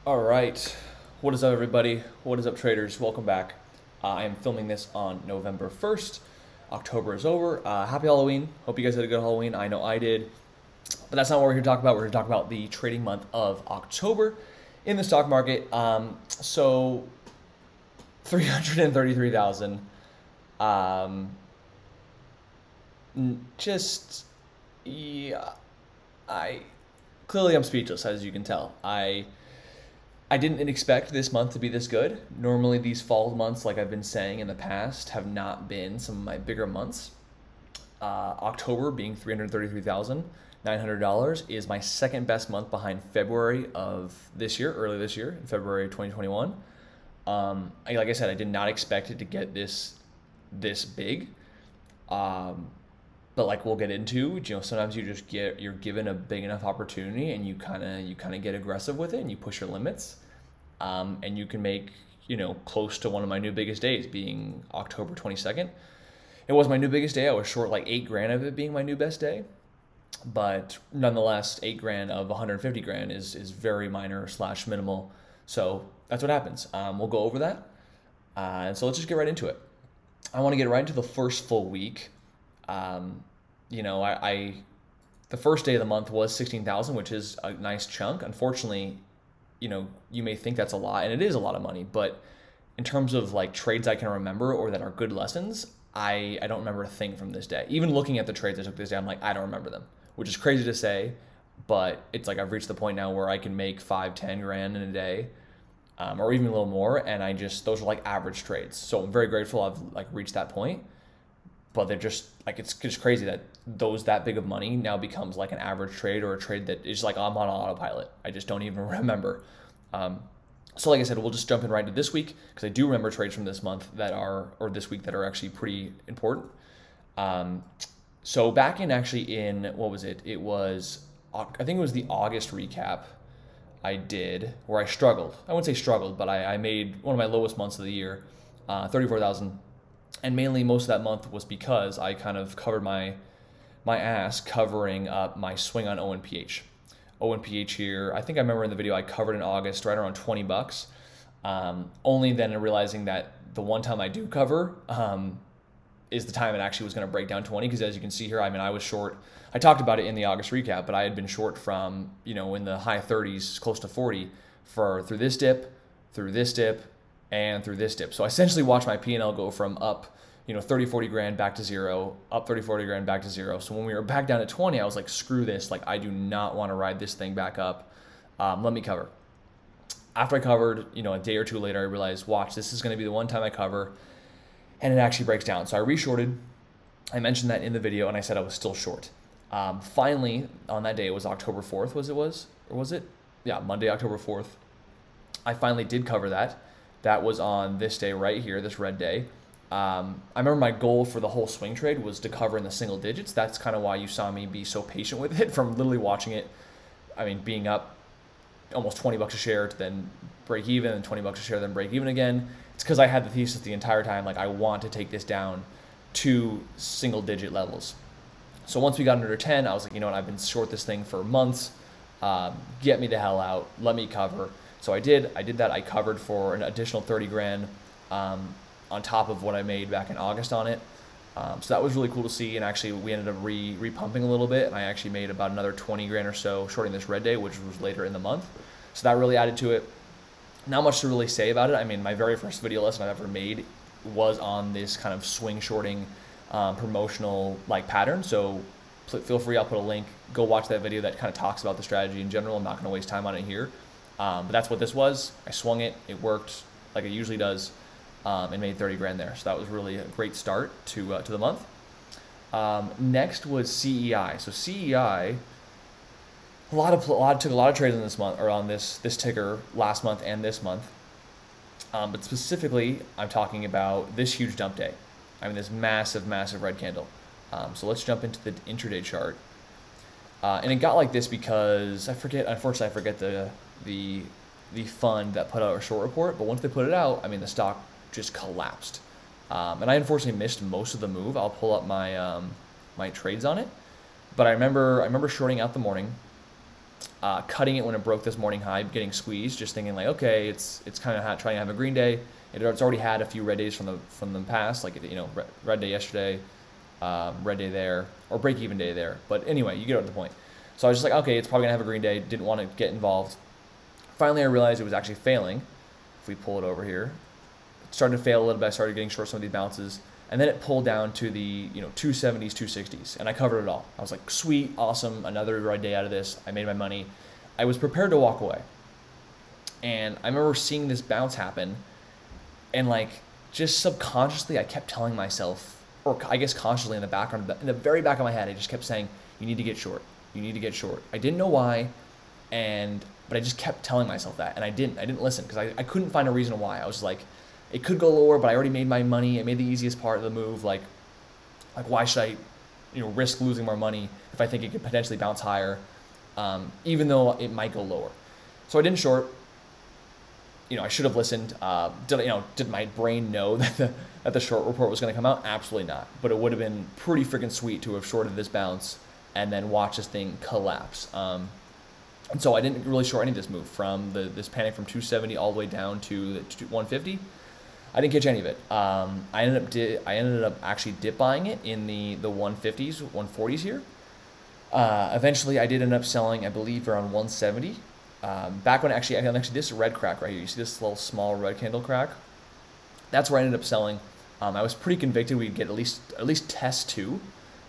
All right. What is up, everybody? What is up, traders? Welcome back. I am filming this on November 1st. October is over. Happy Halloween. Hope you guys had a good Halloween. I know I did. But that's not what we're here to talk about. We're here to talk about the trading month of October in the stock market. So 333,000. Just, yeah, I'm speechless, as you can tell. I didn't expect this month to be this good. Normally these fall months, like I've been saying in the past, have not been some of my bigger months. October being $333,900 is my second best month behind February of this year, early this year, in February 2021. Like I said, I did not expect it to get this big. But like we'll get into, sometimes you're given a big enough opportunity and you kind of get aggressive with it and you push your limits, and you can make close to one of my new biggest days being October 22nd. It was my new biggest day. I was short like 8 grand of it being my new best day, but nonetheless, 8 grand of 150 grand is very minor / minimal. So that's what happens. We'll go over that, and so let's just get right into it. I want to get right into the first full week. The first day of the month was 16,000, which is a nice chunk. Unfortunately, you may think that's a lot, and it is a lot of money, but in terms of like trades I can remember or that are good lessons, I don't remember a thing from this day. Even looking at the trades I took this day, I'm like, I don't remember them, which is crazy to say, but it's like I've reached the point now where I can make 5-10 grand in a day, or even a little more, and those are like average trades. So I'm very grateful I've like reached that point. But they're just like, it's just crazy that that big of money now becomes like an average trade or a trade that is like I'm on autopilot. I just don't even remember. So like I said, we'll just jump in right into this week because I do remember trades from this month or this week that are actually pretty important. So back what was it? I think it was the August recap I did where I struggled. I wouldn't say struggled, but I made one of my lowest months of the year, 34,000. And mainly most of that month was because I kind of covered my ass covering up my swing on ONPH. ONPH here, I think I remember in the video I covered in August right around 20 bucks. Only then realizing that the one time I do cover is the time it actually was going to break down 20, because as you can see here, I was short. I talked about it in the August recap, but I had been short from, in the high 30s, close to 40 through this dip, and through this dip. So I essentially watched my P&L go from up, 30, 40 grand back to zero, up 30, 40 grand back to zero. So when we were back down at 20, I was like, screw this. Like, I do not want to ride this thing back up. Let me cover. After I covered, a day or two later, I realized, watch, this is going to be the one time I cover, and it actually breaks down. So I reshorted. I mentioned that in the video, and I said I was still short. Finally, on that day, it was October 4th, was it? Yeah, Monday, October 4th. I finally did cover that. That was on this day right here, this red day. I remember my goal for the whole swing trade was to cover in the single digits. That's kind of why you saw me be so patient with it from literally watching it. Being up almost 20 bucks a share to then break even, and 20 bucks a share, then break even again. It's because I had the thesis the entire time, like I want to take this down to single digit levels. So once we got under 10, I was like, I've been short this thing for months. Get me the hell out. Let me cover. So I did that. I covered for an additional 30 grand on top of what I made back in August on it. So that was really cool to see. And actually we ended up repumping a little bit, and I actually made about another 20 grand or so shorting this red day, which was later in the month. So that really added to it. Not much to really say about it. My very first video lesson I've ever made was on this kind of swing shorting promotional like pattern. So feel free, I'll put a link. Go watch that video that kind of talks about the strategy in general. I'm not going to waste time on it here. But that's what this was. I swung it. It worked like it usually does, and made 30 grand there. So that was really a great start to the month. Next was CEI. So CEI, took a lot of trades in this month, or on this ticker last month and this month. But specifically, I'm talking about this huge dump day. This massive red candle. So let's jump into the intraday chart. And it got like this because unfortunately I forget the fund that put out a short report, but once they put it out, the stock just collapsed. And I unfortunately missed most of the move. I'll pull up my my trades on it, but I remember shorting out the morning. cutting it when it broke this morning high, getting squeezed, just thinking like, okay, it's kind of trying to have a green day. It's already had a few red days from the past, like, you know, red day yesterday, red day there, or break even day there. But anyway, you get the point. So I was just like, okay, it's probably gonna have a green day. Didn't want to get involved. Finally, I realized it was actually failing. If we pull it over here, it started to fail a little bit. I started getting short some of these bounces, and then it pulled down to the 270s, 260s, and I covered it all. I was like, sweet, awesome, another red day out of this. I made my money. I was prepared to walk away, and I remember seeing this bounce happen, and like just subconsciously, I kept telling myself, or I guess consciously in the very back of my head, I just kept saying, you need to get short. You need to get short. I didn't know why, but I just kept telling myself that, and I didn't listen because I couldn't find a reason why. I was like, it could go lower, but I already made my money. I made the easiest part of the move. Like why should I, risk losing more money if I think it could potentially bounce higher, even though it might go lower? So I didn't short. I should have listened. Did my brain know that the short report was going to come out? Absolutely not. But it would have been pretty freaking sweet to have shorted this bounce and then watch this thing collapse. And so I didn't really short any of this move from this panic from 270 all the way down to 150. I didn't catch any of it. I ended up actually dip buying it in the 150s, 140s here. Eventually, I did end up selling, I believe, around 170. Back when actually this red crack right here, you see this little small red candle crack? That's where I ended up selling. I was pretty convicted we'd get at least test 2,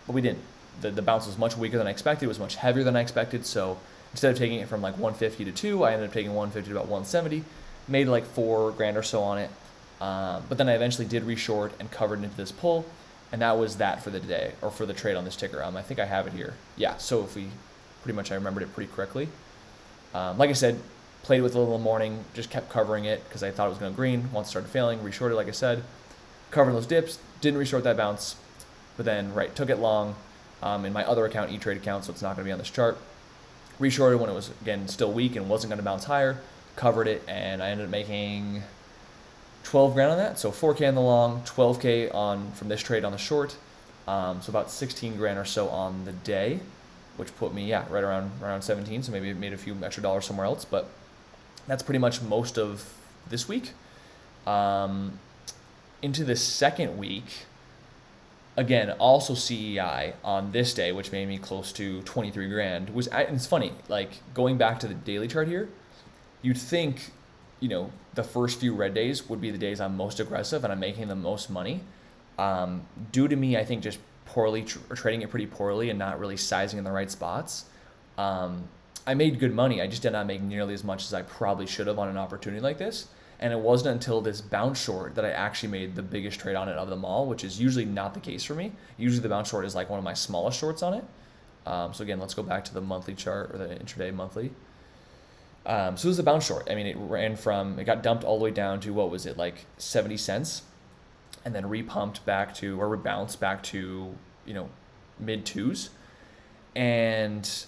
but we didn't. The bounce was much weaker than I expected. It was much heavier than I expected. So instead of taking it from like 150 to 2, I ended up taking 150 to about 170. Made like $4,000 or so on it. But then I eventually did reshort and covered into this pull, and that was that for the day, or for the trade on this ticker. I think I have it here. Yeah, so I remembered it pretty correctly. Like I said, played with it a little in the morning, just kept covering it because I thought it was going to green. Once it started failing, reshorted, like I said, covering those dips, didn't reshort that bounce, but then, took it long in my other account, E-Trade account, so it's not going to be on this chart. Reshorted when it was, again, still weak and wasn't going to bounce higher, covered it, and I ended up making $12,000 on that. So $4K on the long, $12K from this trade on the short. So about $16,000 or so on the day, which put me, right around 17. So maybe it made a few extra dollars somewhere else, but that's pretty much most of this week. Into the second week, again, also CEI on this day, which made me close to $23,000. And it's funny, like going back to the daily chart here, you'd think, the first few red days would be the days I'm most aggressive and I'm making the most money. Due to me, I think just poorly trading it pretty poorly and not really sizing in the right spots. I made good money. I just did not make nearly as much as I probably should have on an opportunity like this. And it wasn't until this bounce short that I actually made the biggest trade on it of them all, which is usually not the case for me. Usually the bounce short is like one of my smallest shorts on it. So again, let's go back to the monthly chart, or the intraday monthly. So this is a bounce short. I mean, it got dumped all the way down to, what was it, like 70 cents, and then rebounded back to, mid twos. And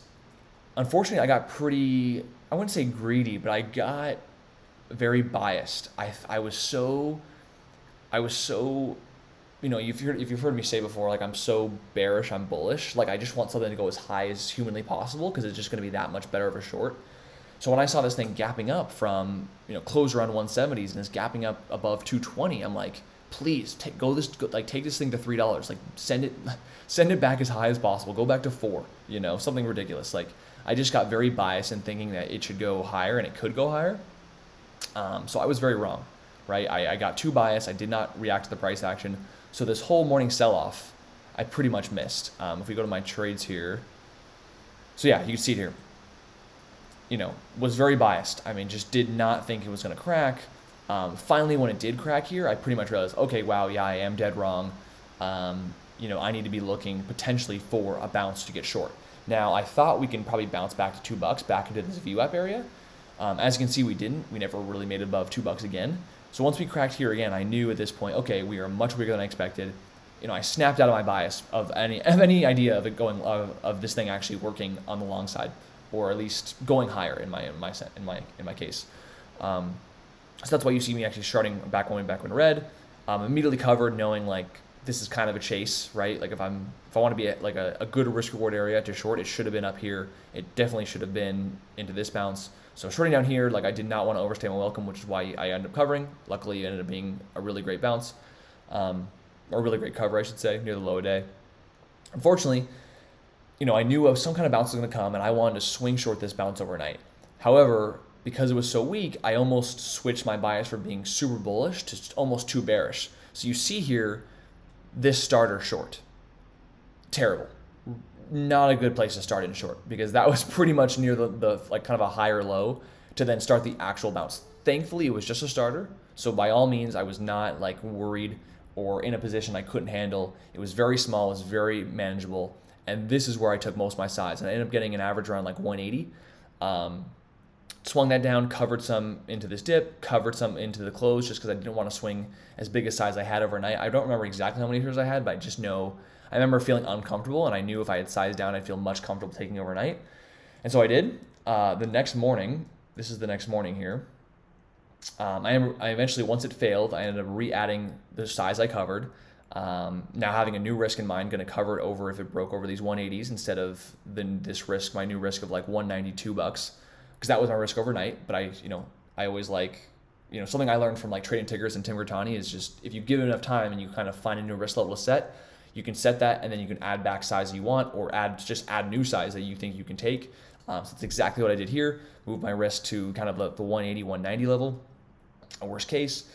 unfortunately, I got pretty, I wouldn't say greedy, but I got very biased. I was so, if you've heard me say before, like I'm so bearish, I'm bullish. Like I just want something to go as high as humanly possible because it's just going to be that much better of a short. So when I saw this thing gapping up from, close around 170s and it's gapping up above 220, I'm like, please take this thing to $3. Like send it back as high as possible. Go back to 4, something ridiculous. Like I just got very biased in thinking that it should go higher, and it could go higher. So I was very wrong, right? I got too biased. I did not react to the price action. So this whole morning sell-off, I pretty much missed. If we go to my trades here, so yeah, you can see it here. Was very biased. I mean, just did not think it was going to crack. Finally, when it did crack here, I pretty much realized, okay, wow, yeah, I am dead wrong. I need to be looking potentially for a bounce to get short. Now, I thought we can probably bounce back to $2 back into this VWAP area. As you can see, we didn't. We never really made it above $2 again. So once we cracked here again, I knew at this point, okay, we are much bigger than I expected. I snapped out of my bias of any idea of it going of this thing actually working on the long side, or at least going higher in my case. So that's why you see me actually starting back when red. Immediately covered, knowing like this is kind of a chase, right? Like if I want to be at like a good risk reward area to short, it should have been up here. It definitely should have been into this bounce. So shorting down here, like I did not want to overstay my welcome, which is why I ended up covering. Luckily, it ended up being a really great bounce, or a really great cover, I should say, near the low of day. Unfortunately, I knew some kind of bounce was going to come, and I wanted to swing short this bounce overnight. However, because it was so weak, I almost switched my bias from being super bullish to almost too bearish. So you see here, this starter short. Terrible. Not a good place to start in short, because that was pretty much near the like kind of a higher low to then start the actual bounce. Thankfully, it was just a starter. So by all means, I was not like worried or in a position I couldn't handle. It was very small, it was very manageable. And this is where I took most of my size. And I ended up getting an average around like 180. Swung that down, covered some into this dip, covered some into the close just because I didn't want to swing as big a size I had overnight. I don't remember exactly how many shares I had, but I just know, I remember feeling uncomfortable, and I knew if I had sized down, I'd feel much comfortable taking overnight. And so I did. The next morning, this is the next morning here, I eventually, once it failed, I ended up re-adding the size I covered. Now having a new risk in mind, going to cover it over if it broke over these 180s instead of this risk, my new risk of like $192, because that was my risk overnight. But I always like, something I learned from like trading tickers and Tim Bertani is just, if you give it enough time and you kind of find a new risk level to set, you can set that, and then you can add back size you want, or just add new size that you think you can take. So that's exactly what I did here. Moved my risk to kind of the 180, 190 level. A worst case.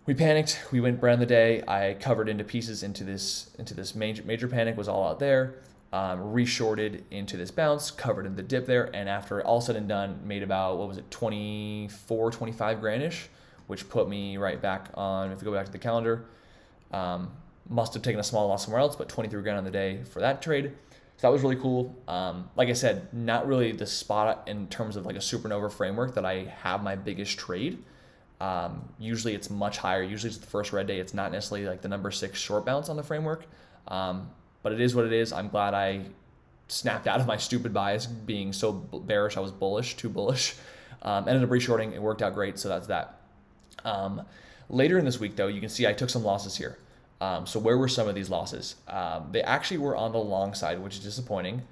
We panicked. We went brand the day. I covered into pieces into this major panic, was all out there. Reshorted into this bounce, covered in the dip there, and after all said and done, made about, 24, 25 grandish, which put me right back on, if we go back to the calendar, must have taken a small loss somewhere else, but 23 grand on the day for that trade. So that was really cool. Like I said, not really the spot in terms of like a supernova framework that I have my biggest trade. Usually it's much higher. Usually it's the first red day. It's not necessarily like the number 6 short bounce on the framework. But it is what it is. I'm glad I snapped out of my stupid bias being so bearish. I was bullish, too bullish. Ended up reshorting. It worked out great. So that's that. Later in this week though, you can see I took some losses here. So where were some of these losses? They actually were on the long side, which is disappointing.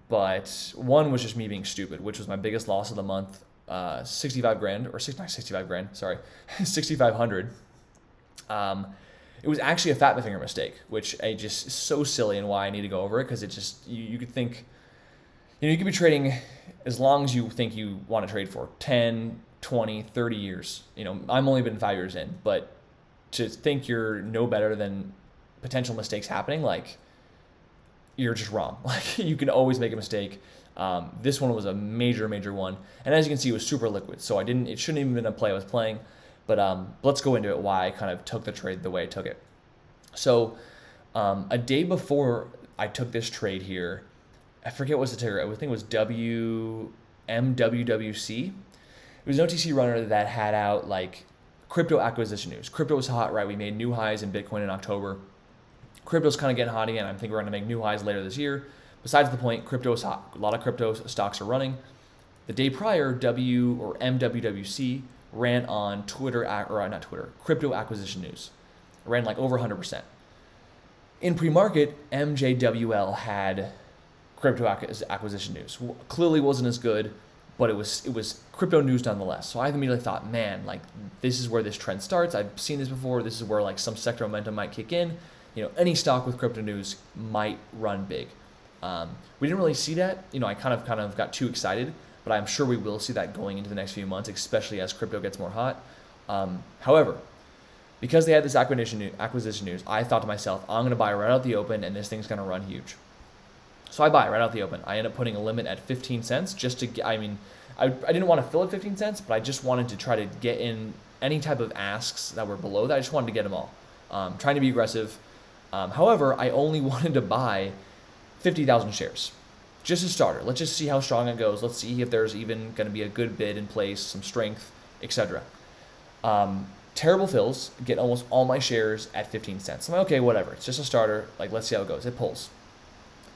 But one was just me being stupid, which was my biggest loss of the month. 65 grand, or not 65 grand, sorry, 6,500. It was actually a fat finger mistake, which I just is so silly, and why I need to go over it, because it just, you could think, you could be trading as long as you think you want to trade for 10, 20, 30 years. I'm only been 5 years in, but to think you're no better than potential mistakes happening, like, you're just wrong. Like, you can always make a mistake. This one was a major one, and as you can see, it was super liquid, so it shouldn't even been a play I was playing. But let's go into it, why I kind of took the trade the way I took it. So a day before I took this trade here, I forget what's the ticker. I think it was MWWC. It was an OTC runner that had out like crypto acquisition news. Crypto was hot, right? We made new highs in Bitcoin in October. Crypto's kind of getting hot again. I think we're going to make new highs later this year. Besides the point, crypto is hot. A lot of crypto stocks are running. The day prior, MWWC ran on crypto acquisition news. It ran like over 100%. In pre-market, MJWL had crypto acquisition news. Clearly wasn't as good, but it was crypto news nonetheless. So I immediately thought, man, like, this is where this trend starts. I've seen this before. This is where like some sector momentum might kick in. Any stock with crypto news might run big. We didn't really see that. I kind of got too excited, but I'm sure we will see that going into the next few months, especially as crypto gets more hot. However, because they had this acquisition news, I thought to myself, I'm going to buy right out the open, and this thing's going to run huge. So I buy right out the open. I end up putting a limit at 15 cents just to get, I didn't want to fill at 15 cents, but I just wanted to try to get in any type of asks that were below that. I just wanted to get them all. Trying to be aggressive. However, I only wanted to buy 50,000 shares. Just a starter. Let's just see how strong it goes. Let's see if there's even going to be a good bid in place, some strength, etc. Terrible fills. Get almost all my shares at 15 cents. I'm like, okay, whatever. It's just a starter. Like, let's see how it goes. It pulls.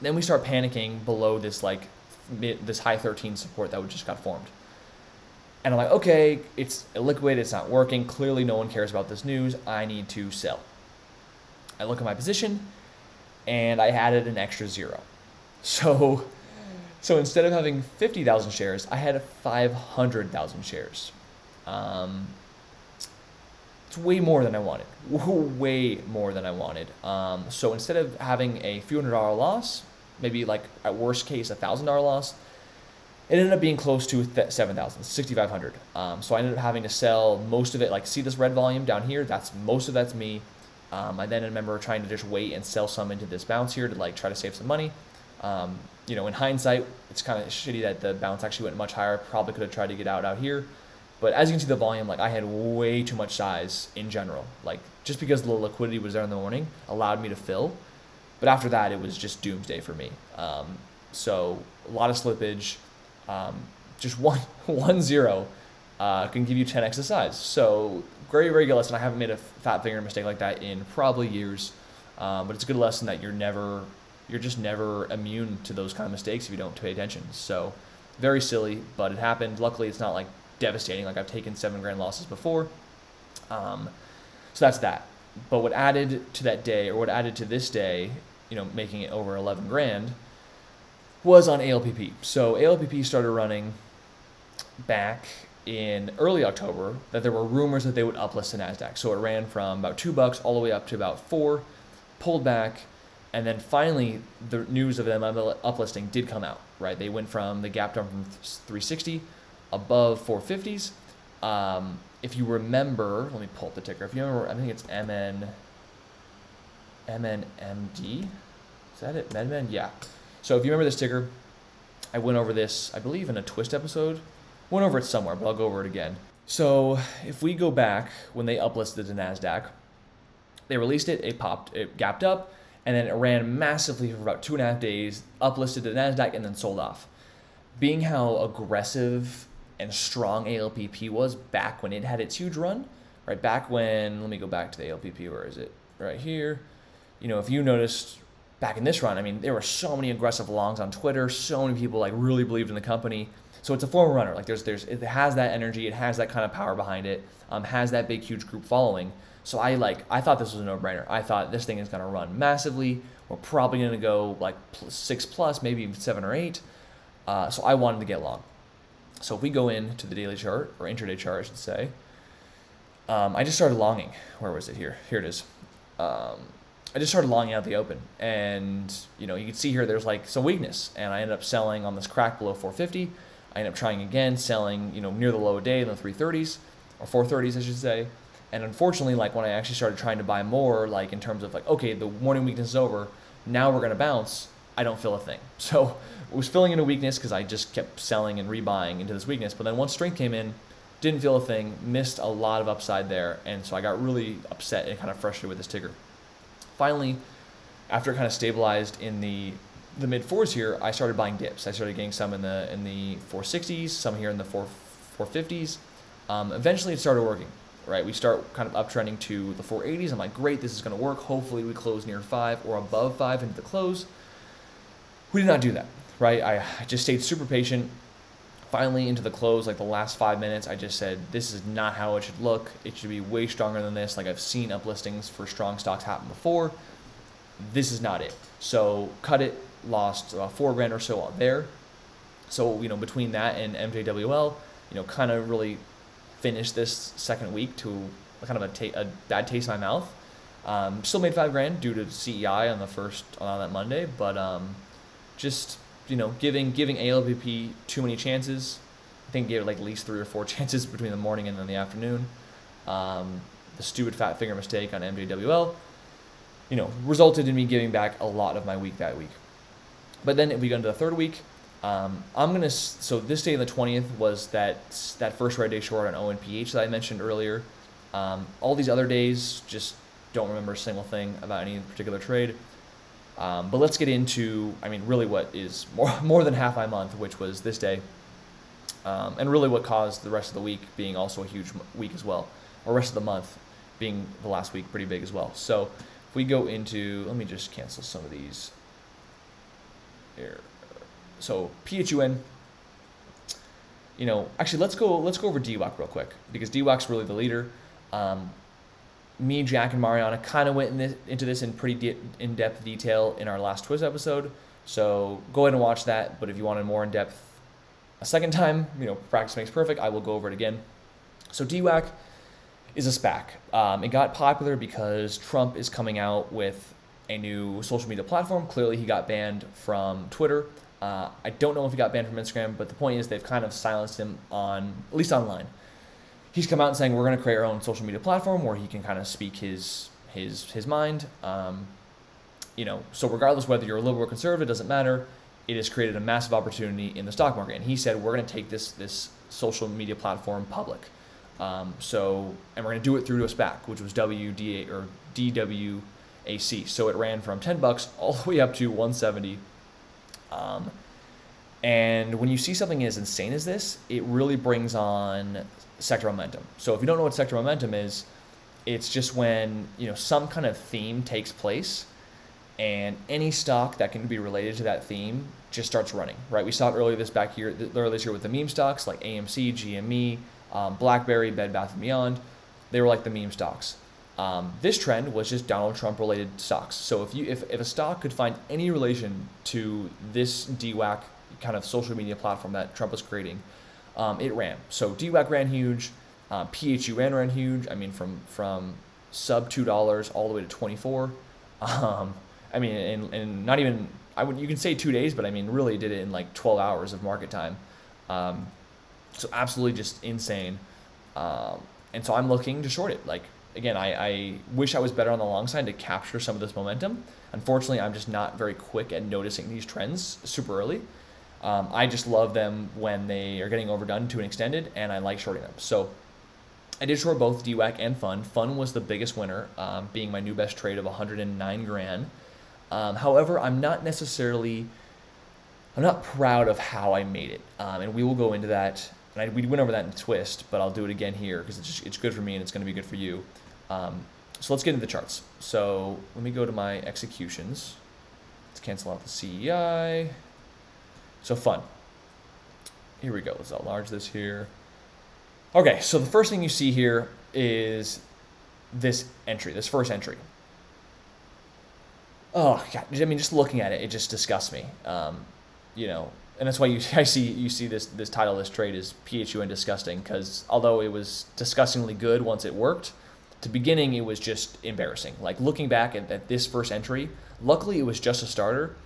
Then we start panicking below this this high 13 support that just got formed. And I'm like, okay, it's liquid. It's not working. Clearly, no one cares about this news. I need to sell. I look at my position, and I added an extra 0. So instead of having 50,000 shares, I had 500,000 shares. It's way more than I wanted. Way more than I wanted. So instead of having a few $100 loss, maybe like at worst case $1,000 loss, it ended up being close to 7,000, 6,500. So I ended up having to sell most of it. Like, see this red volume down here? Most of that's me. I then remember trying to just wait and sell some into this bounce here to like try to save some money. In hindsight, it's kind of shitty that the bounce actually went much higher. Probably could have tried to get out here. But as you can see, the volume, like I had way too much size in general. Like, just because the liquidity was there in the morning allowed me to fill. But after that, it was just doomsday for me. So a lot of slippage. Just one zero can give you 10x the size. So very, very good lesson. I haven't made a fat finger mistake like that in probably years. But it's a good lesson that you're just never immune to those kind of mistakes if you don't pay attention. So very silly, but it happened. Luckily, it's not like devastating. Like, I've taken $7,000 losses before. So that's that. But what added to that day, or what added to this day, making it over 11 grand, was on ALPP. So ALPP started running back in early October that there were rumors that they would uplist to NASDAQ. So it ran from about $2 all the way up to about $4, pulled back, and then finally the news of them uplisting did come out, right? They gapped down from 360 above 450s. If you remember, let me pull up the ticker. If you remember, I think it's MNMD. Is that it? MedMen? Yeah. So if you remember this ticker, I went over this, I believe, in a Twist episode. Went over it somewhere, but I'll go over it again. So if we go back when they uplisted to NASDAQ, they released it, it gapped up, and then it ran massively for about 2.5 days, uplisted to NASDAQ, and then sold off. Being how aggressive and strong ALPP was back when it had its huge run, right? Back when, let me go back to the ALPP, where is it? Right here. If you noticed back in this run, I mean, there were so many aggressive longs on Twitter, so many people like really believed in the company. So it's a former runner. Like it has that energy, it has that kind of power behind it, has that big, huge group following. So I thought this was a no-brainer. I thought this thing is going to run massively. We're probably going to go like 6+, maybe even 7 or 8. So I wanted to get long. So if we go into the daily chart, or intraday chart, I should say, I just started longing. Where was it here? Here it is. I just started longing out the open, and you can see here there's like some weakness, and I ended up selling on this crack below 450. I ended up trying again, selling near the low of day in the 330s or 430s, I should say. And unfortunately, like when I actually started trying to buy more, like in terms of like, okay, the morning weakness is over, now we're gonna bounce, I don't feel a thing. So it was filling in a weakness because I just kept selling and rebuying into this weakness. But then once strength came in, didn't feel a thing, missed a lot of upside there, and so I got really upset and kind of frustrated with this ticker. Finally, after it kind of stabilized in the mid 4s here, I started buying dips. I started getting some in the 460s, some here in the 450s. Eventually, it started working. Right, we start kind of uptrending to the 480s. I'm like, great, this is going to work. Hopefully, we close near 5 or above 5 into the close. We did not do that. Right, I just stayed super patient. Finally, into the close, like the last 5 minutes, I just said, this is not how it should look. It should be way stronger than this. Like, I've seen uplistings for strong stocks happen before. This is not it. So cut it, lost $4,000 or so out there. So between that and MJWL, kind of really finished this second week to kind of a bad taste in my mouth. Still made $5,000 due to CEI on that Monday, but just giving ALPP too many chances. I think gave it like at least 3 or 4 chances between the morning and then the afternoon. The stupid fat finger mistake on MJWL, resulted in me giving back a lot of my week that week. But then if we go into the third week, so this day on the 20th was that first red day short on ONPH that I mentioned earlier. All these other days, just don't remember a single thing about any particular trade. But let's get into, really what is more than half my month, which was this day. And really what caused the rest of the week being also a huge week as well, or rest of the month being the last week pretty big as well. So if we go into, let me just cancel some of these here. So PHUN, actually let's go over DWAC real quick, because DWAC's really the leader. Me, Jack, and Mariana kind of went into this in pretty in-depth detail in our last Twist episode. So go ahead and watch that. But if you wanted more in-depth a second time, practice makes perfect. I will go over it again. So DWAC is a SPAC. It got popular because Trump is coming out with a new social media platform. Clearly, he got banned from Twitter. I don't know if he got banned from Instagram, but the point is they've kind of silenced him at least online. He's come out and saying we're going to create our own social media platform where he can kind of speak his mind. So regardless whether you're a liberal or conservative, it doesn't matter. It has created a massive opportunity in the stock market. And he said we're going to take this social media platform public. And we're going to do it through to a SPAC, which was WDA or DWAC. So it ran from $10 all the way up to $170. And when you see something as insane as this, it really brings on sector momentum. So if you don't know what sector momentum is, it's just when some kind of theme takes place, and any stock that can be related to that theme just starts running. Right? We saw it earlier this year with the meme stocks like AMC, GME, BlackBerry, Bed Bath & Beyond. They were like the meme stocks. This trend was just Donald Trump related stocks. So if a stock could find any relation to this DWAC kind of social media platform that Trump was creating, it ran. So DWAC ran huge, PHUN ran huge. I mean, from sub $2 all the way to 24. And not even you can say 2 days, but I mean really did it in like 12 hours of market time. So absolutely just insane. And so I'm looking to short it. Like, again, I wish I was better on the long side to capture some of this momentum. Unfortunately, I'm just not very quick at noticing these trends super early. I just love them when they are getting overdone to an extended, and I like shorting them. So I did short both DWAC and FUN. FUN was the biggest winner, being my new best trade of 109 grand. However, I'm not proud of how I made it. And we will go into that. And we went over that in Twist, but I'll do it again here because it's good for me and it's going to be good for you. So let's get into the charts. So let me go to my executions. Let's cancel out the CEI. So FUN. Here we go. Let's enlarge this here. Okay, so the first thing you see here is this first entry. Oh God! I mean, just looking at it, it just disgusts me. And that's why you see this title of this trade is PHUN disgusting, because although it was disgustingly good once it worked, to beginning it was just embarrassing. Like looking back at this first entry, luckily it was just a starter,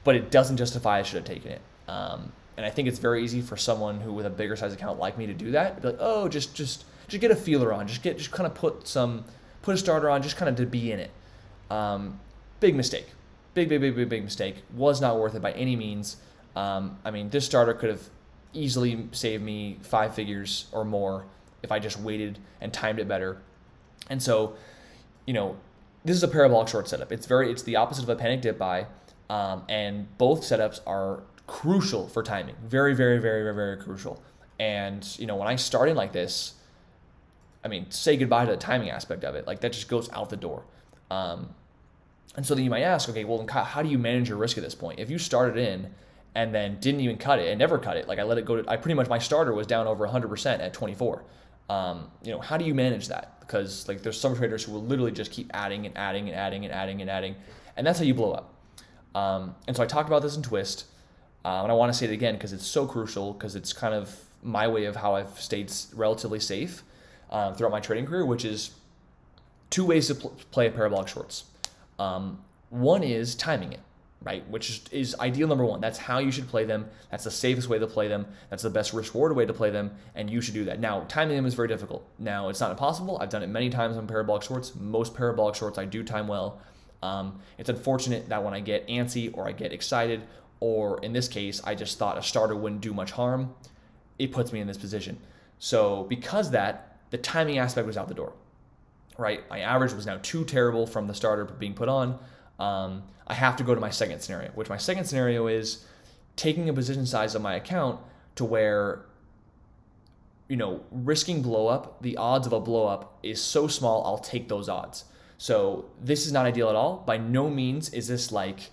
but it doesn't justify I should have taken it. And I think it's very easy for someone who with a bigger size account like me to do that. Be like, oh, just get a feeler on, just kind of put a starter on, just kind of to be in it. Big mistake, big mistake. Was not worth it by any means. This starter could have easily saved me 5 figures or more if I just waited and timed it better. And so, this is a parabolic short setup. It's the opposite of a panic dip buy, and both setups are crucial for timing. Very, very, very, very, very crucial. And when I start in like this, say goodbye to the timing aspect of it. Like that just goes out the door. And so then you might ask, okay, well, how do you manage your risk at this point? If you started in and then didn't even cut it and never cut it, like I let it go to, my starter was down over 100% at 24. How do you manage that? Because like there's some traders who will literally just keep adding and adding and adding and adding and adding, and that's how you blow up. And so I talked about this in Twist, and I want to say it again because it's so crucial, because it's kind of my way of how I've stayed relatively safe throughout my trading career, which is 2 ways to play parabolic shorts. One is timing it, right? Which is ideal number 1. That's how you should play them. That's the safest way to play them. That's the best risk-reward way to play them, and you should do that. Now, timing them is very difficult. Now, it's not impossible. I've done it many times on parabolic shorts. Most parabolic shorts I do time well. It's unfortunate that when I get antsy or I get excited, or in this case, I just thought a starter wouldn't do much harm, it puts me in this position. So because the timing aspect was out the door. Right, my average was now too terrible from the starter being put on. I have to go to my second scenario, which my second scenario is taking a position size of my account to where, risking blow up, the odds of a blow up is so small, I'll take those odds. So this is not ideal at all. By no means is this like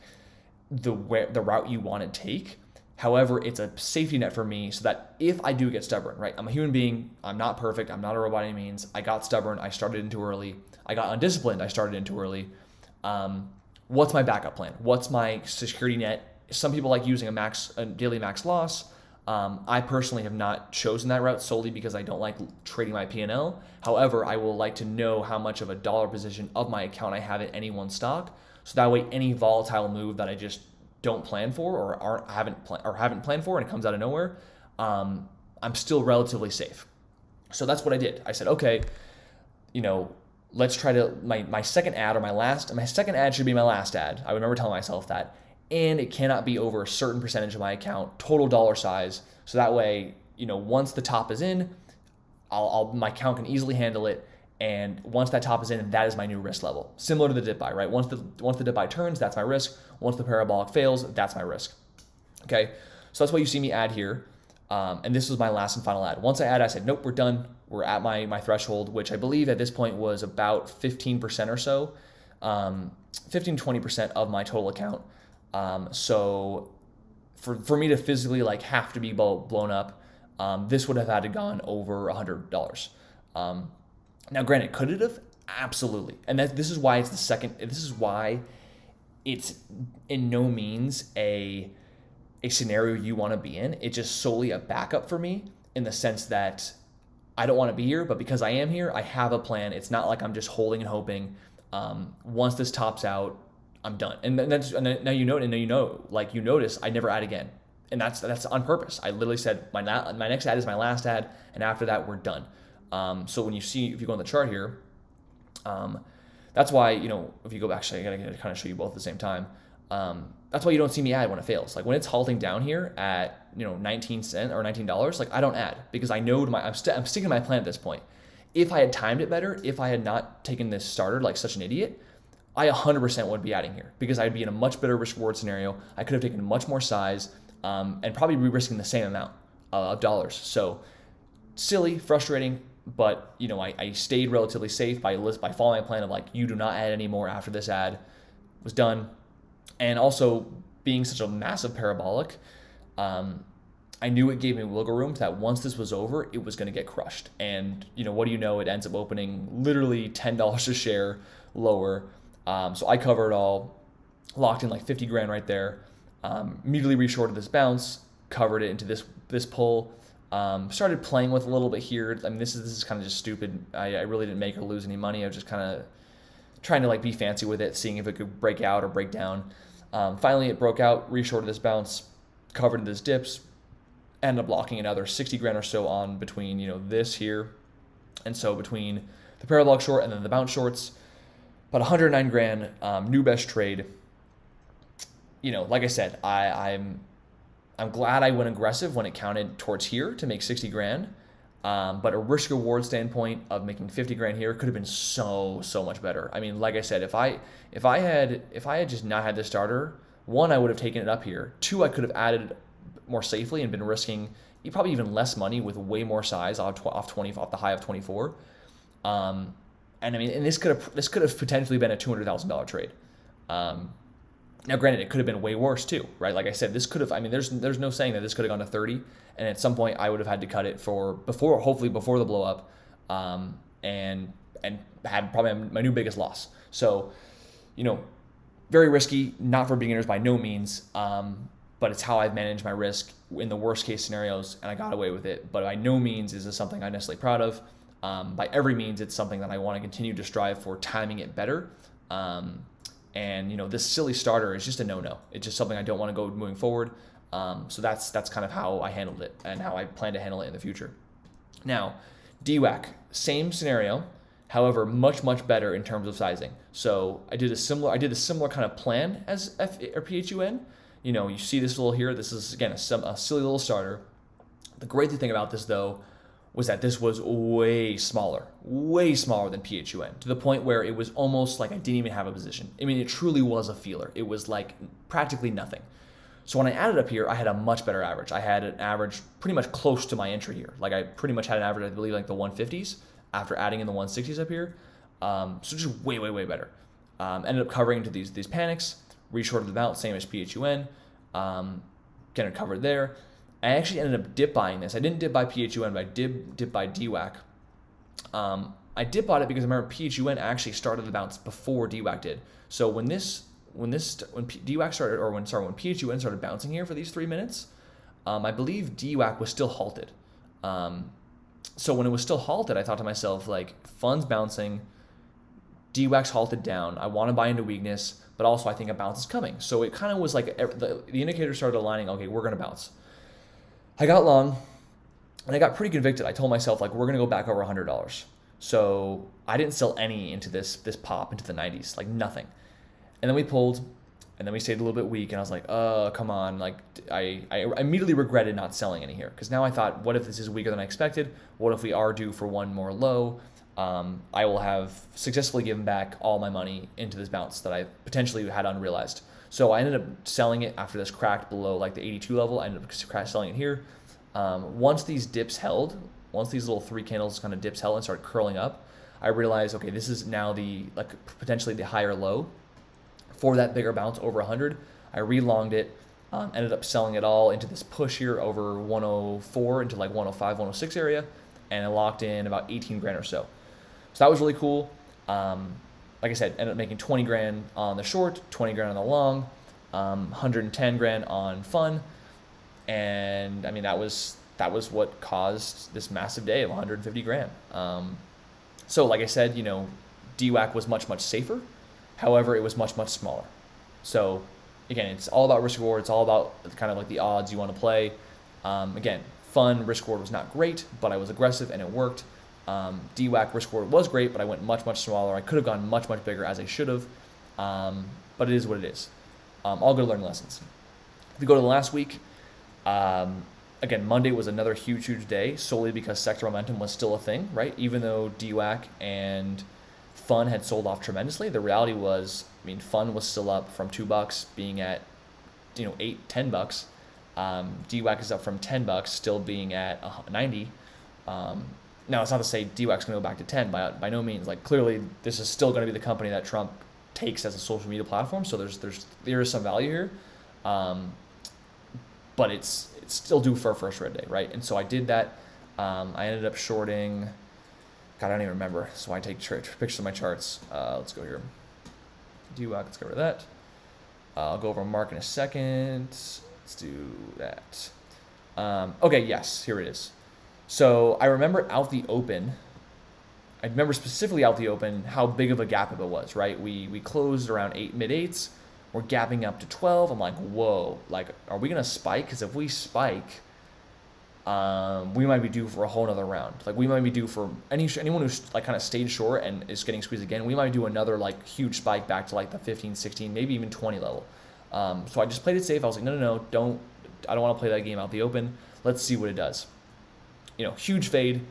the route you want to take. However, it's a safety net for me so that if I do get stubborn, right? I'm a human being. I'm not perfect. I'm not a robot by any means. I got stubborn. I started in too early. I got undisciplined. I started in too early. What's my backup plan? What's my security net? Some people like using a daily max loss. I personally have not chosen that route solely because I don't like trading my P&L. However, I will like to know how much of a dollar position of my account I have in any one stock. So that way, any volatile move that I just don't plan for or haven't planned for and it comes out of nowhere, I'm still relatively safe. So that's what I did. I said, okay, let's try to my second ad my second ad should be my last ad. I remember telling myself that, and it cannot be over a certain percentage of my account, total dollar size. So that way, once the top is in, my account can easily handle it. And once that top is in, that is my new risk level. Similar to the dip buy, right? Once the dip buy turns, that's my risk. Once the parabolic fails, that's my risk. Okay, so that's why you see me add here. And this was my last and final ad. Once I add, I said, nope, we're done. We're at my threshold, which I believe at this point was about 15% or so, 15-20% of my total account. So for me to physically have to be blown up, this would have had to gone over $100. Now, granted, could it have? Absolutely. And this is why this is why it's in no means a scenario you want to be in. It's just solely a backup for me in the sense that I don't want to be here, but because I am here, I have a plan. It's not like I'm just holding and hoping. Once this tops out, I'm done. And now you notice I never add again. And that's on purpose. I literally said my next ad is my last ad, and after that, we're done. So if you go on the chart here, that's why, if you go back, actually, I gotta kind of show you both at the same time. That's why you don't see me add when it fails. Like when it's halting down here at, 19 cents or $19, I don't add because I know I'm sticking to my plan at this point. If I had timed it better, if I had not taken this starter like such an idiot, I 100% would be adding here because I'd be in a much better risk reward scenario. I could have taken much more size, and probably be risking the same amount of dollars. So silly, frustrating, but I stayed relatively safe by following my plan of you do not add anymore after this ad was done. And also being such a massive parabolic, I knew it gave me wiggle room that once this was over, it was going to get crushed. And what do you know? It ends up opening literally $10 a share lower. So I covered it all, locked in 50 grand right there. Immediately reshorted this bounce, covered it into this pull. Started playing with a little bit here. I mean, this is kind of just stupid. I really didn't make or lose any money. I was just kind of trying to be fancy with it, seeing if it could break out or break down. Finally, it broke out, reshorted this bounce, covered in this dips, ended up locking another 60 grand or so on between this here, and so between the parabolic short and then the bounce shorts, about 109 grand, new best trade. Like I said, I'm glad I went aggressive when it counted towards here to make 60 grand. But a risk reward standpoint of making 50 grand here could have been so much better. I mean, like I said, if I had just not had this starter, one, I would have taken it up here. Two, I could have added more safely and been risking probably even less money with way more size off the high of 24. And I mean, and this could have potentially been a $200,000 trade. Now, granted, it could have been way worse too, right? Like I said, this could have. I mean, there's no saying that this could have gone to 30, and at some point I would have had to cut it hopefully before the blow up, and had probably my new biggest loss. So, very risky, not for beginners by no means, but it's how I've managed my risk in the worst case scenarios, and I got away with it. But by no means is this something I'm necessarily proud of. By every means, it's something that I want to continue to strive for, timing it better. And this silly starter is just a no-no. It's just something I don't want to go moving forward. So that's kind of how I handled it and how I plan to handle it in the future. Now, DWAC, same scenario, however, much better in terms of sizing. So I did a similar kind of plan as PHUN. You see this little here. This is again a silly little starter. The great thing about this though was that this was way smaller than PHUN, to the point where it was almost like I didn't even have a position. I mean, it truly was a feeler. It was practically nothing. So when I added up here, I had a much better average. I had an average pretty much close to my entry here. I pretty much had an average, I believe, the 150s after adding in the 160s up here. So just way better. Ended up covering into these panics, reshorted them out, same as PHUN. getting covered there. I actually ended up dip buying this. I didn't dip buy PHUN, but I did dip buy DWAC. I dip bought it because I remember PHUN actually started the bounce before DWAC did. So when DWAC started, or when PHUN started bouncing here for these 3 minutes, I believe DWAC was still halted. So when it was still halted, I thought to myself, like, fun's bouncing, DWAC's halted down. I want to buy into weakness, but also I think a bounce is coming. So it kind of was like the indicator started aligning. Okay, we're going to bounce. I got long, and I got pretty convicted. I told myself, like, we're going to go back over $100. So I didn't sell any into this pop into the 90s, like nothing. And then we pulled, and then we stayed a little bit weak, and I was like, come on. Like, I immediately regretted not selling any here, because now I thought, what if this is weaker than I expected? What if we are due for one more low? I will have successfully given back all my money into this bounce that I potentially had unrealized. So I ended up selling it after this cracked below like the 82 level. I ended up selling it here. Once these dips held, once these little 3 candles kind of dips held and started curling up, I realized, okay, this is now potentially the higher low for that bigger bounce over 100. I relonged it, ended up selling it all into this push here over 104 into like 105, 106 area, and I locked in about 18 grand or so. So that was really cool. Like I said, ended up making 20 grand on the short, 20 grand on the long, 110 grand on fun. And I mean, that was what caused this massive day of 150 grand. So like I said, DWAC was much, much safer. However, it was much, much smaller. So again, it's all about risk reward. It's all about kind of like the odds you want to play. Again, fun risk reward was not great, but I was aggressive and it worked. DWAC risk reward was great, but I went much, much smaller. I could have gone much, much bigger as I should have. But it is what it is. All good learning lessons. If we go to the last week, again, Monday was another huge, huge day solely because sector momentum was still a thing, right? Even though DWAC and fun had sold off tremendously, the reality was, I mean, fun was still up from $2 being at, $8, $10. DWAC is up from $10 still being at 90. Now, it's not to say DWAC's going to go back to 10 by no means. Like, clearly, this is still going to be the company that Trump takes as a social media platform. So there is some value here, but it's still due for a first red day, right? And so I did that. I ended up shorting. God, I don't even remember. So I take pictures of my charts. Let's go here. DWAC. Let's go over that. I'll go over Mark in a second. Let's do that. Okay. Yes. Here it is. So I remember out the open. I remember specifically out the open how big of a gap it was, right? We closed around mid 8s. We're gapping up to 12. I'm like, whoa, like, are we going to spike? Because if we spike, we might be due for a whole nother round. Like, we might be due for anyone who's like kind of stayed short and is getting squeezed again. We might do another like huge spike back to like the 15, 16, maybe even 20 level. So I just played it safe. I was like, no, I don't want to play that game out the open. Let's see what it does. Huge fade,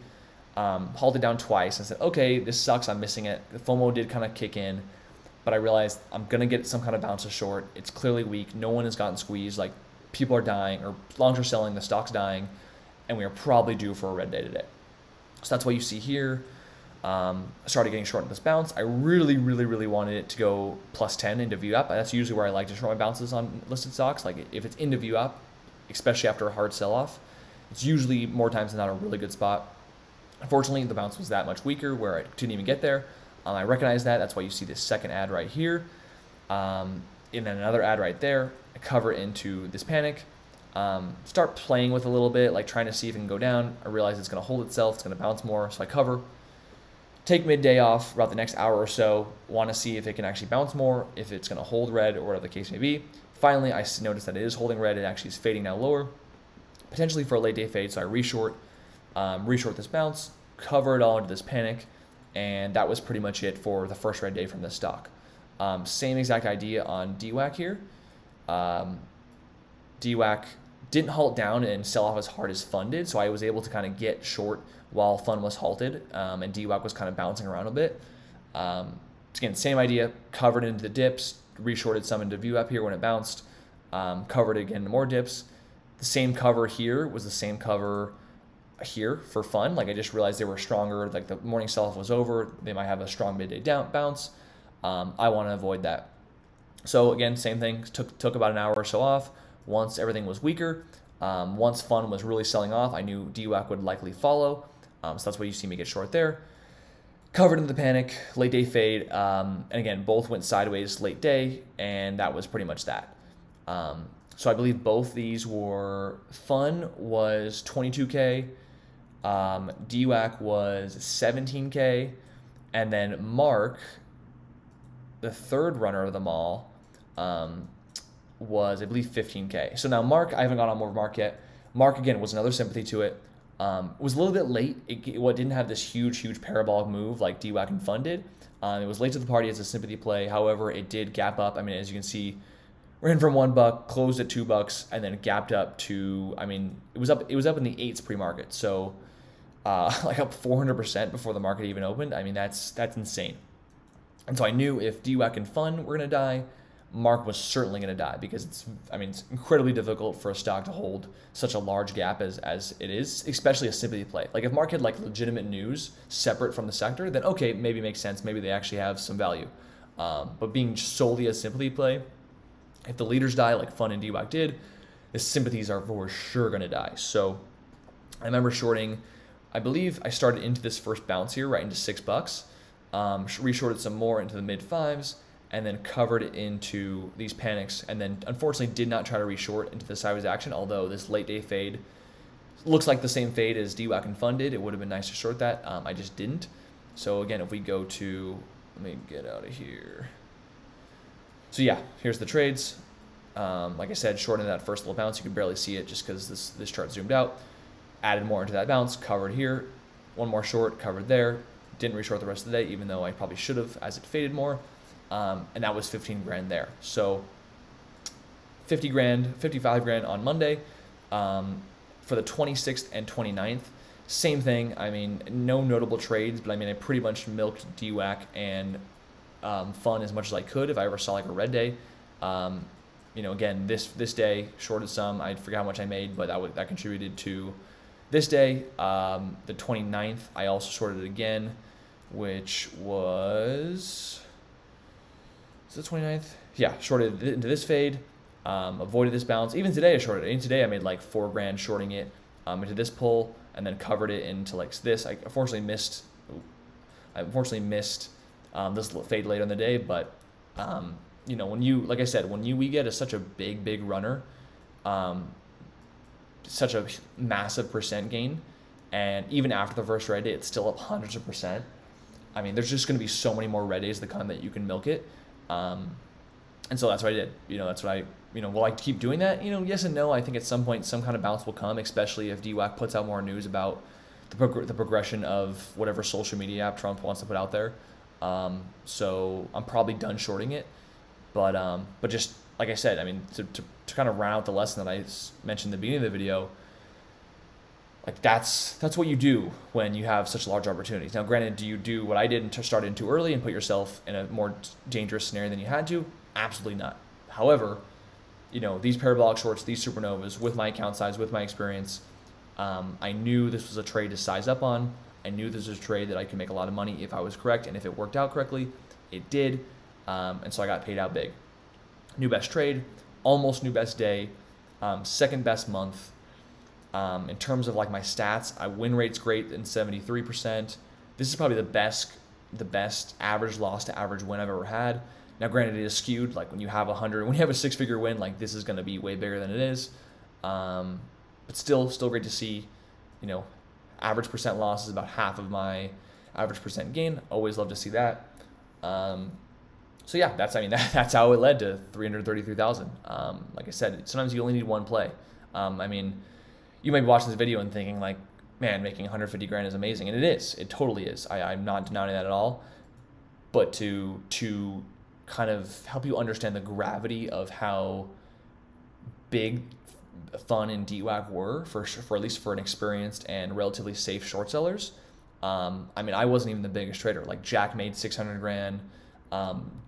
halted down twice. I said, okay, this sucks. I'm missing it. The FOMO did kind of kick in, but I realized I'm going to get some kind of bounce of short. It's clearly weak. No one has gotten squeezed. Like, people are dying, or longs are selling, the stock's dying, and we are probably due for a red day today. So that's what you see here. I started getting short in this bounce. I really, really, really wanted it to go plus 10 into VWAP. That's usually where I like to short my bounces on listed stocks. Like, if it's into VWAP, especially after a hard sell-off, it's usually more times than not a really good spot. Unfortunately, the bounce was that much weaker where I didn't even get there. I recognize that. That's why you see this second ad right here. And then another ad right there. I cover into this panic. Start playing with a little bit, like trying to see if it can go down. I realize it's going to hold itself. It's going to bounce more. So I cover. Take midday off about the next hour or so. Want to see if it can actually bounce more, if it's going to hold red or whatever the case may be. Finally, I noticed that it is holding red. It actually is fading now lower, potentially for a late day fade. So I reshort this bounce, cover it all into this panic, and that was pretty much it for the first red day from this stock. Same exact idea on DWAC here. DWAC didn't halt down and sell off as hard as Fun did, so I was able to kind of get short while Fun was halted, and DWAC was kind of bouncing around a bit. Again, same idea, covered into the dips, reshorted some into VWAP here when it bounced, covered again into more dips. The same cover here was the same cover here for Fun. Like, I just realized they were stronger. Like, the morning sell-off was over. They might have a strong midday down bounce. I want to avoid that. So again, same thing. Took about an hour or so off. once everything was weaker. Once Fun was really selling off, I knew DWAC would likely follow. So that's why you see me get short there. Covered in the panic, late day fade, and again, both went sideways late day, and that was pretty much that. So I believe both these were, Fun was 22K, DWAC was 17K, and then Mark, the third runner of them all, was, I believe, 15K. So now Mark, I haven't gone on more of Mark yet. Mark, again, was another sympathy to it. Was a little bit late. It didn't have this huge parabolic move like DWAC and Fun did. It was late to the party as a sympathy play. However, it did gap up. I mean, as you can see, ran from $1, closed at $2, and then gapped up to, I mean, it was up in the 8s pre-market. So like up 400% before the market even opened. I mean, that's insane. And so I knew if DWAC and Fun were gonna die, Mark was certainly going to die, because it's incredibly difficult for a stock to hold such a large gap as it is, especially a sympathy play. Like if Mark had like legitimate news separate from the sector, then okay, maybe makes sense. Maybe they actually have some value. But being solely a sympathy play, if the leaders die like Fun and DWAC did, the sympathies are for sure going to die. So I remember shorting, I believe I started into this first bounce here right into $6, reshorted some more into the mid 5s, and then covered into these panics, and then unfortunately did not try to reshort into the sideways action, although this late day fade looks like the same fade as DWAC and Fun did. It would have been nice to short that. I just didn't. So again, if we go to, let me get out of here. So yeah, here's the trades. Like I said, shorting that first little bounce, you can barely see it just because this chart zoomed out. Added more into that bounce, covered here. One more short, covered there. Didn't reshort the rest of the day, even though I probably should have as it faded more. And that was 15 grand there. So 50 grand, 55 grand on Monday. For the 26th and 29th, same thing. I mean, no notable trades, but I mean, I pretty much milked DWAC and Fun as much as I could if I ever saw like a red day. You know, again, this day shorted some. I forgot how much I made, but that contributed to this day. The 29th, I also shorted it again, which was... Is it 29th? Yeah, shorted into this fade, avoided this bounce. Even today I shorted it. Even today I made like 4 grand shorting it into this pull, and then covered it into like this. I unfortunately missed this fade later in the day, but you know, when you, like I said, we get such a big runner, such a massive percent gain, and even after the first red day, it's still up hundreds of percent. I mean, there's just going to be so many more red days to come that you can milk it. And so that's what I did. You know, that's what will I keep doing that? You know, yes and no. I think at some point some kind of bounce will come, especially if DWAC puts out more news about the progression of whatever social media app Trump wants to put out there. So I'm probably done shorting it, but just like I said, I mean, to kind of round out the lesson that I mentioned at the beginning of the video, like that's what you do when you have such large opportunities. Now, granted, do you do what I did and start in too early and put yourself in a more dangerous scenario than you had to? Absolutely not. However, you know, these parabolic shorts, these supernovas, with my account size, with my experience, I knew this was a trade to size up on. I knew this was a trade that I could make a lot of money if I was correct, and if it worked out correctly, it did. And so I got paid out big. New best trade, almost new best day, second best month. In terms of like my stats, I win rate's great in 73%. This is probably the best average loss to average win I've ever had. Now, granted, it is skewed. Like when you have when you have a 6-figure win, like this is going to be way bigger than it is. But still great to see. You know, average percent loss is about half of my average percent gain. Always love to see that. So yeah, that's how it led to 333,000. Like I said, sometimes you only need one play. I mean, you might be watching this video and thinking like, man, making 150 grand is amazing. And it is. It totally is. I'm not denying that at all. But to kind of help you understand the gravity of how big Fun and DWAC were for at least for an experienced and relatively safe short sellers. I mean, I wasn't even the biggest trader. Like Jack made 600 grand.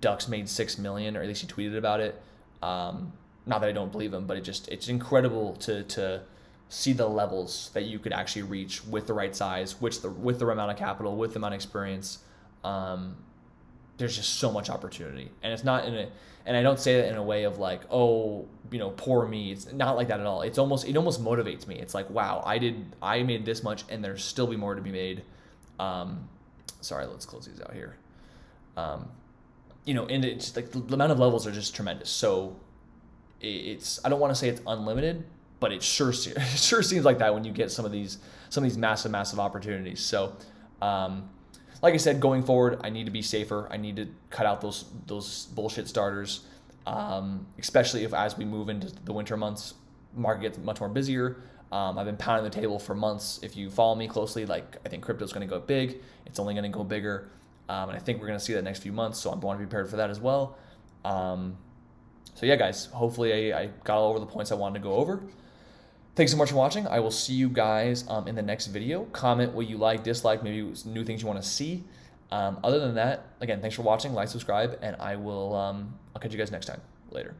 Dux made 6 million, or at least he tweeted about it. Not that I don't believe him, but it's incredible to see the levels that you could actually reach with the right size, with the amount of capital, with the amount of experience. there's just so much opportunity. And it's not and I don't say that in a way of like, oh, poor me. It's not like that at all. It almost motivates me. It's like, wow, I made this much and there's still be more to be made. Sorry, let's close these out here. And it's just like the amount of levels are just tremendous. So I don't want to say it's unlimited, but it sure seems like that when you get some of these massive opportunities. So, like I said, going forward, I need to be safer. I need to cut out those bullshit starters, especially as we move into the winter months. Market gets much more busier. I've been pounding the table for months. If you follow me closely, like I think crypto's going to go big. It's only going to go bigger, and I think we're going to see that next few months. So I want to be prepared for that as well. So yeah, guys. Hopefully I got all over the points I wanted to go over. Thanks so much for watching. I will see you guys in the next video. Comment what you like, dislike, maybe new things you want to see. Other than that, again, thanks for watching. Like, subscribe, and I'll catch you guys next time. Later.